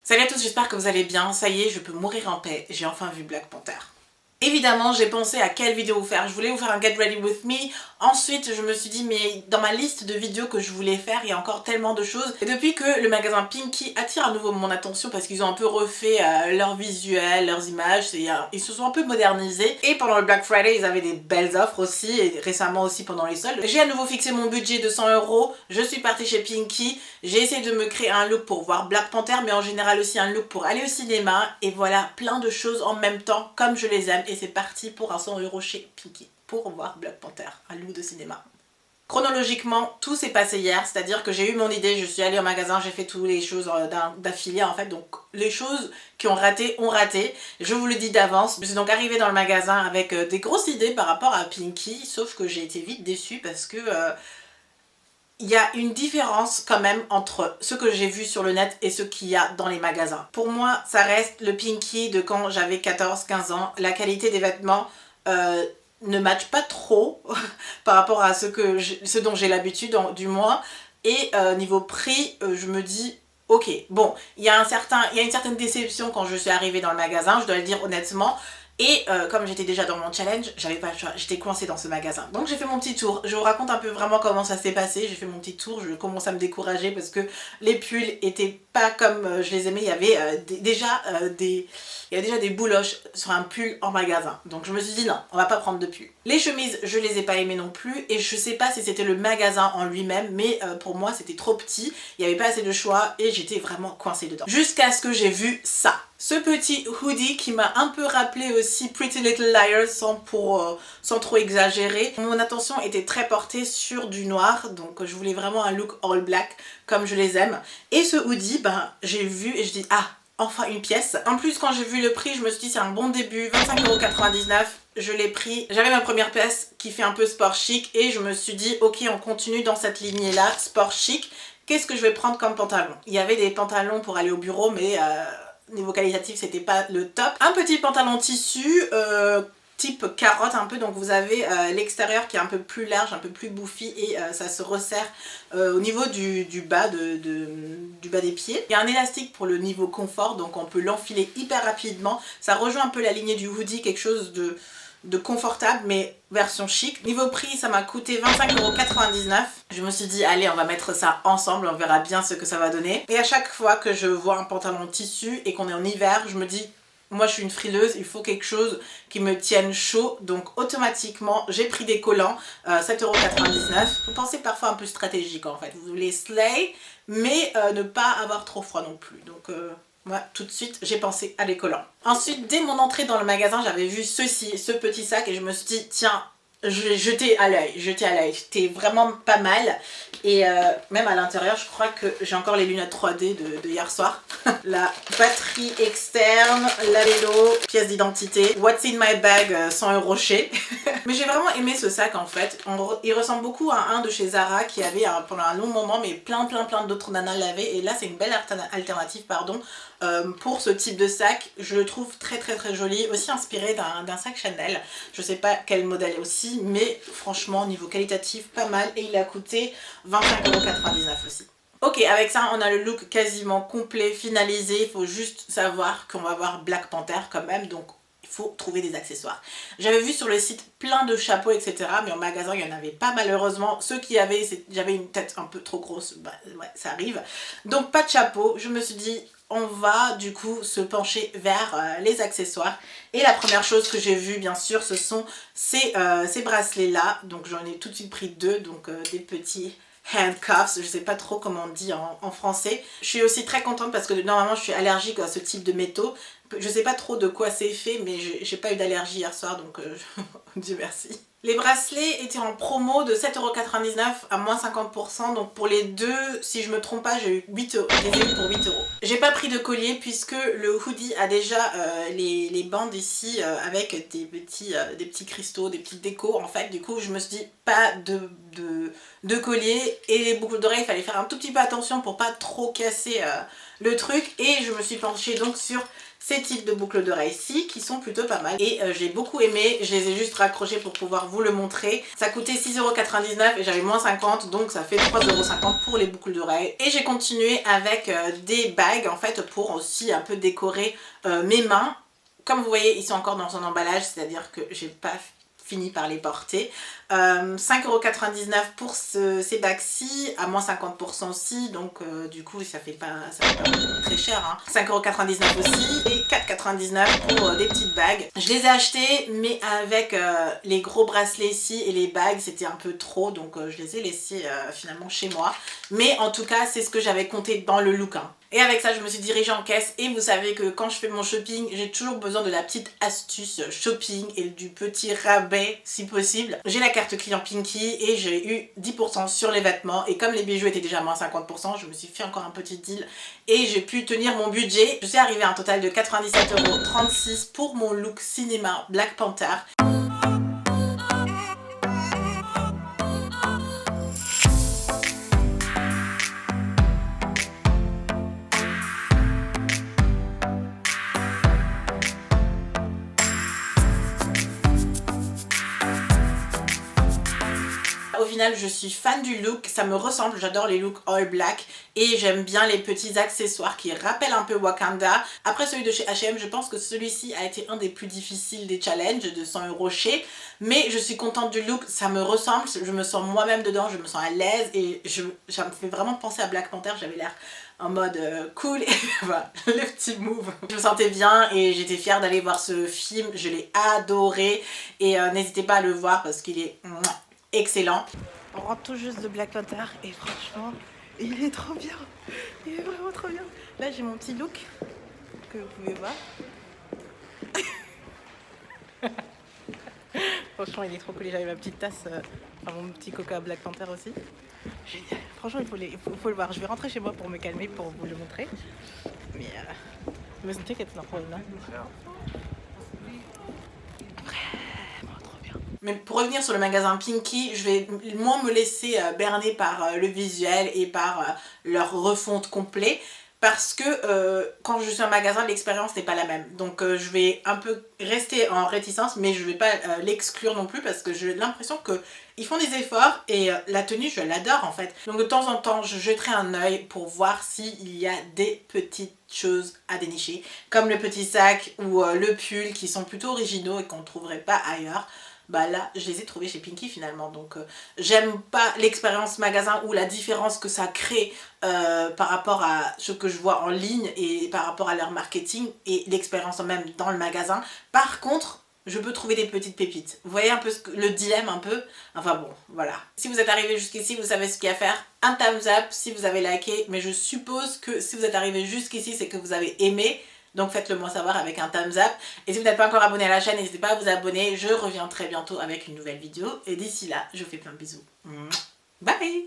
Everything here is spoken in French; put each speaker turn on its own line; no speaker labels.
Salut à tous, j'espère que vous allez bien. Ça y est, je peux mourir en paix. J'ai enfin vu Black Panther. Évidemment, j'ai pensé à quelle vidéo vous faire. Je voulais vous faire un Get Ready With Me. Ensuite, je me suis dit, mais dans ma liste de vidéos que je voulais faire, il y a encore tellement de choses. Et depuis que le magasin Pinky attire à nouveau mon attention parce qu'ils ont un peu refait leur visuel, leurs images, ils se sont un peu modernisés. Et pendant le Black Friday, ils avaient des belles offres aussi, et récemment aussi pendant les soldes. J'ai à nouveau fixé mon budget de 100 €. Je suis partie chez Pinky. J'ai essayé de me créer un look pour voir Black Panther, mais en général aussi un look pour aller au cinéma. Et voilà, plein de choses en même temps, comme je les aime. Et c'est parti pour un 100 € chez Pinky pour voir Black Panther, un look de cinéma. Chronologiquement, tout s'est passé hier, c'est-à-dire que j'ai eu mon idée, je suis allée au magasin, j'ai fait toutes les choses d'affilée en fait, donc les choses qui ont raté, je vous le dis d'avance. Je suis donc arrivée dans le magasin avec des grosses idées par rapport à Pinky, sauf que j'ai été vite déçue parce que il y a une différence quand même entre ce que j'ai vu sur le net et ce qu'il y a dans les magasins. Pour moi, ça reste le Pinky de quand j'avais 14-15 ans. La qualité des vêtements ne match pas trop par rapport à ce dont j'ai l'habitude, du moins. Et niveau prix, je me dis, ok, bon, il y a une certaine déception quand je suis arrivée dans le magasin, je dois le dire honnêtement. Et comme j'étais déjà dans mon challenge, j'avais pas le choix, j'étais coincée dans ce magasin. Donc j'ai fait mon petit tour, je vous raconte un peu vraiment comment ça s'est passé. J'ai fait mon petit tour, je commence à me décourager parce que les pulls étaient pas comme je les aimais. Il y avait déjà des bouloches sur un pull en magasin. Donc je me suis dit non, on va pas prendre de pull. Les chemises, je les ai pas aimées non plus. Et je sais pas si c'était le magasin en lui-même, mais pour moi c'était trop petit. Il y avait pas assez de choix et j'étais vraiment coincée dedans. Jusqu'à ce que j'ai vu ça. Ce petit hoodie qui m'a un peu rappelé aussi Pretty Little Liars sans trop exagérer. Mon attention était très portée sur du noir, donc je voulais vraiment un look all black comme je les aime. Et ce hoodie, ben, j'ai vu et je dis ah, enfin une pièce. En plus quand j'ai vu le prix, je me suis dit c'est un bon début, 25,99 €. Je l'ai pris, j'avais ma première pièce qui fait un peu sport chic et je me suis dit ok, on continue dans cette lignée là, sport chic. Qu'est-ce que je vais prendre comme pantalon? Il y avait des pantalons pour aller au bureau mais niveau qualitatif c'était pas le top. Un petit pantalon tissu type carotte un peu, donc vous avez l'extérieur qui est un peu plus large, un peu plus bouffi et ça se resserre au niveau du bas du bas des pieds. Il y a un élastique pour le niveau confort, donc on peut l'enfiler hyper rapidement. Ça rejoint un peu la lignée du hoodie, quelque chose de confortable mais version chic. Niveau prix, ça m'a coûté 25,99 €. Je me suis dit allez, on va mettre ça ensemble, on verra bien ce que ça va donner. Et à chaque fois que je vois un pantalon tissu et qu'on est en hiver, je me dis moi je suis une frileuse, il faut quelque chose qui me tienne chaud, donc automatiquement j'ai pris des collants, 7,99 €. Vous pensez parfois un peu stratégique en fait, vous voulez slay mais ne pas avoir trop froid non plus, donc moi tout de suite j'ai pensé à des collants. Ensuite dès mon entrée dans le magasin j'avais vu ce petit sac et je me suis dit tiens, je vais jeter à l'œil, c'était vraiment pas mal. Et même à l'intérieur je crois que j'ai encore les lunettes 3D de hier soir. La batterie externe, la vélo, pièce d'identité, what's in my bag, 100 € chez. Mais j'ai vraiment aimé ce sac en fait. Il ressemble beaucoup à un de chez Zara qui avait pendant un long moment, mais plein d'autres nanas l'avaient. Et là c'est une belle alternative pardon, pour ce type de sac. Je le trouve très joli, aussi inspiré d'un sac Chanel. Je sais pas quel modèle aussi, mais franchement niveau qualitatif pas mal. Et il a coûté 25,99 € aussi. Ok, avec ça on a le look quasiment complet, finalisé. Il faut juste savoir qu'on va voir Black Panther quand même, donc il faut trouver des accessoires. J'avais vu sur le site plein de chapeaux etc, mais en magasin il n'y en avait pas malheureusement. Ceux qui avaient, j'avais une tête un peu trop grosse, bah ouais ça arrive. Donc pas de chapeau, je me suis dit on va du coup se pencher vers les accessoires. Et la première chose que j'ai vue bien sûr ce sont ces bracelets là, donc j'en ai tout de suite pris deux, donc des petits handcuffs, je sais pas trop comment on dit en français. Je suis aussi très contente parce que normalement je suis allergique à ce type de métaux. Je sais pas trop de quoi c'est fait mais j'ai pas eu d'allergie hier soir donc Dieu merci. Les bracelets étaient en promo de 7,99 € à moins 50%, donc pour les deux, si je me trompe pas, j'ai eu 8 €. Je les ai eu pour 8 €. J'ai pas pris de collier puisque le hoodie a déjà les bandes ici avec des petits cristaux, des petites décos en fait. Du coup, je me suis dit pas de collier, et les boucles d'oreilles, il fallait faire un tout petit peu attention pour pas trop casser le truc et je me suis penchée donc sur ces types de boucles d'oreilles-ci qui sont plutôt pas mal et j'ai beaucoup aimé, je les ai juste raccrochées pour pouvoir vous le montrer. Ça coûtait 6,99 € et j'avais moins 50 donc ça fait 3,50 € pour les boucles d'oreilles. Et j'ai continué avec des bagues en fait pour aussi un peu décorer mes mains. Comme vous voyez, ils sont encore dans son emballage, c'est-à-dire que j'ai pas fini par les porter. 5,99 € pour ces bagues-ci, à moins 50% aussi, donc du coup ça fait pas très cher. Hein. 5,99 € aussi et 4,99 € pour des petites bagues. Je les ai achetées, mais avec les gros bracelets ici et les bagues, c'était un peu trop, donc je les ai laissés finalement chez moi. Mais en tout cas, c'est ce que j'avais compté dans le look. Hein. Et avec ça, je me suis dirigée en caisse et vous savez que quand je fais mon shopping, j'ai toujours besoin de la petite astuce shopping et du petit rabais si possible. J'ai la carte client Pinky et j'ai eu 10% sur les vêtements et comme les bijoux étaient déjà à moins 50%, je me suis fait encore un petit deal et j'ai pu tenir mon budget. Je suis arrivée à un total de 97,36 € pour mon look cinéma Black Panther. Au final, je suis fan du look, ça me ressemble, j'adore les looks all black et j'aime bien les petits accessoires qui rappellent un peu Wakanda. Après celui de chez H&M, je pense que celui-ci a été un des plus difficiles des challenges de 100 € chez, mais je suis contente du look, ça me ressemble, je me sens moi-même dedans, je me sens à l'aise et ça me fait vraiment penser à Black Panther, j'avais l'air en mode cool et voilà, le petit move. Je me sentais bien et j'étais fière d'aller voir ce film, je l'ai adoré et n'hésitez pas à le voir parce qu'il est excellent. On rentre tout juste de Black Panther et franchement, il est trop bien. Il est vraiment trop bien. Là, j'ai mon petit look que vous pouvez voir. Franchement, il est trop cool. J'avais ma petite tasse, enfin mon petit coca Black Panther aussi. Génial. Franchement, il faut le voir. Je vais rentrer chez moi pour me calmer, pour vous le montrer. Mais je me sentais qu'être normal. Mais pour revenir sur le magasin Pinky, je vais moins me laisser berner par le visuel et par leur refonte complète parce que quand je suis en magasin, l'expérience n'est pas la même. Donc je vais un peu rester en réticence, mais je ne vais pas l'exclure non plus parce que j'ai l'impression qu'ils font des efforts et la tenue, je l'adore en fait. Donc de temps en temps, je jetterai un œil pour voir s'il y a des petites choses à dénicher, comme le petit sac ou le pull qui sont plutôt originaux et qu'on ne trouverait pas ailleurs. Bah là je les ai trouvés chez Pinky finalement, donc j'aime pas l'expérience magasin ou la différence que ça crée par rapport à ce que je vois en ligne et par rapport à leur marketing et l'expérience même dans le magasin. Par contre je peux trouver des petites pépites. Vous voyez un peu le dilemme un peu. Enfin bon, voilà. Si vous êtes arrivé jusqu'ici, vous savez ce qu'il y a à faire. Un thumbs up si vous avez liké, mais je suppose que si vous êtes arrivé jusqu'ici, c'est que vous avez aimé. Donc faites-le moi savoir avec un thumbs up. Et si vous n'êtes pas encore abonné à la chaîne, n'hésitez pas à vous abonner. Je reviens très bientôt avec une nouvelle vidéo. Et d'ici là, je vous fais plein de bisous. Bye!